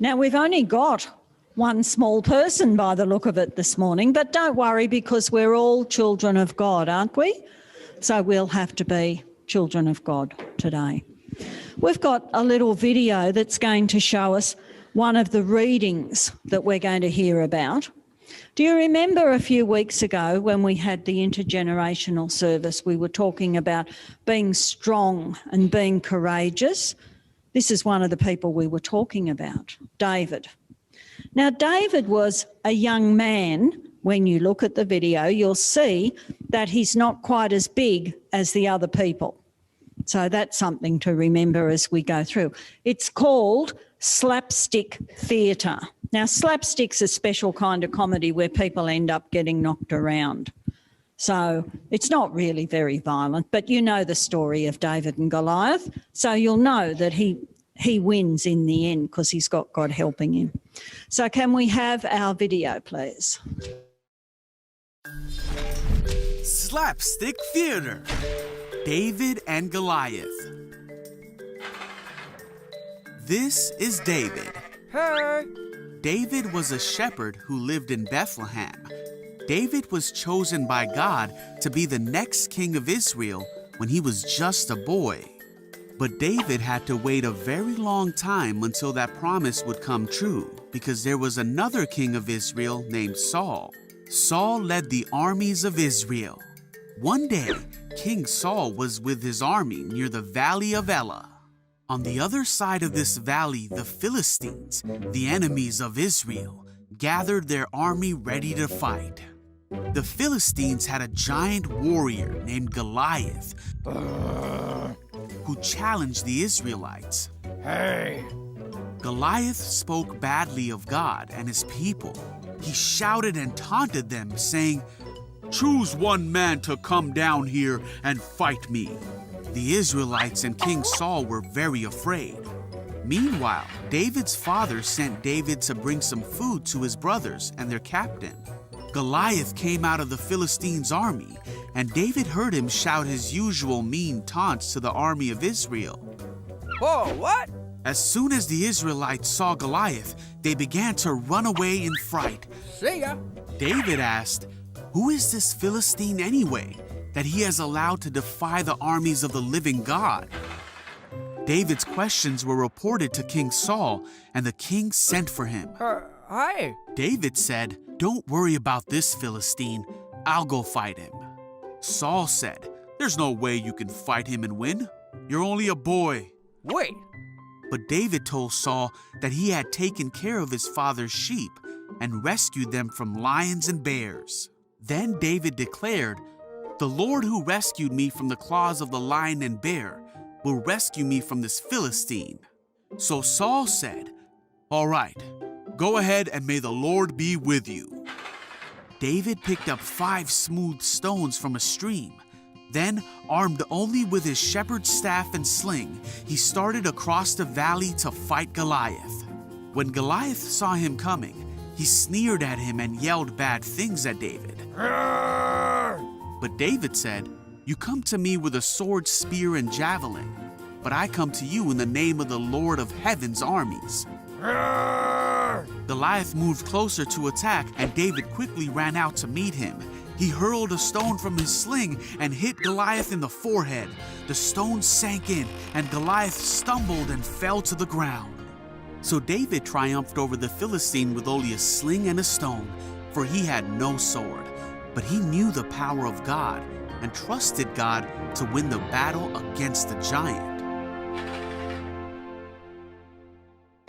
Now, we've only got one small person by the look of it this morning, but don't worry because we're all children of God, aren't we? So we'll have to be children of God today. We've got a little video that's going to show us one of the readings that we're going to hear about. Do you remember a few weeks ago when we had the intergenerational service, we were talking about being strong and being courageous? This is one of the people we were talking about, David. Now, David was a young man. When you look at the video, you'll see that he's not quite as big as the other people. So that's something to remember as we go through. It's called slapstick theatre. Now, slapstick's a special kind of comedy where people end up getting knocked around. So it's not really very violent, but you know the story of David and Goliath, so you'll know that he wins in the end because he's got God helping him. So can we have our video, please? Slapstick theater. David and Goliath. This is David. Hey! David was a shepherd who lived in Bethlehem. David was chosen by God to be the next king of Israel when he was just a boy. But David had to wait a very long time until that promise would come true because there was another king of Israel named Saul. Saul led the armies of Israel. One day, King Saul was with his army near the Valley of Elah. On the other side of this valley, the Philistines, the enemies of Israel, gathered their army ready to fight. The Philistines had a giant warrior named Goliath who challenged the Israelites. Hey! Goliath spoke badly of God and his people. He shouted and taunted them, saying, "Choose one man to come down here and fight me." The Israelites and King Saul were very afraid. Meanwhile, David's father sent David to bring some food to his brothers and their captain. Goliath came out of the Philistines' army, and David heard him shout his usual mean taunts to the army of Israel. Whoa, what? As soon as the Israelites saw Goliath, they began to run away in fright. See ya! David asked, "Who is this Philistine anyway, that he has allowed to defy the armies of the living God?" David's questions were reported to King Saul, and the king sent for him. Hi! David said, "Don't worry about this Philistine. I'll go fight him." Saul said, "There's no way you can fight him and win. You're only a boy." Wait! But David told Saul that he had taken care of his father's sheep and rescued them from lions and bears. Then David declared, "The Lord who rescued me from the claws of the lion and bear will rescue me from this Philistine." So Saul said, "All right, go ahead and may the Lord be with you." David picked up 5 smooth stones from a stream. Then, armed only with his shepherd's staff and sling, he started across the valley to fight Goliath. When Goliath saw him coming, he sneered at him and yelled bad things at David. But David said, "You come to me with a sword, spear, and javelin, but I come to you in the name of the Lord of Heaven's armies." Goliath moved closer to attack, and David quickly ran out to meet him. He hurled a stone from his sling and hit Goliath in the forehead. The stone sank in, and Goliath stumbled and fell to the ground. So David triumphed over the Philistine with only a sling and a stone, for he had no sword. But he knew the power of God and trusted God to win the battle against the giant.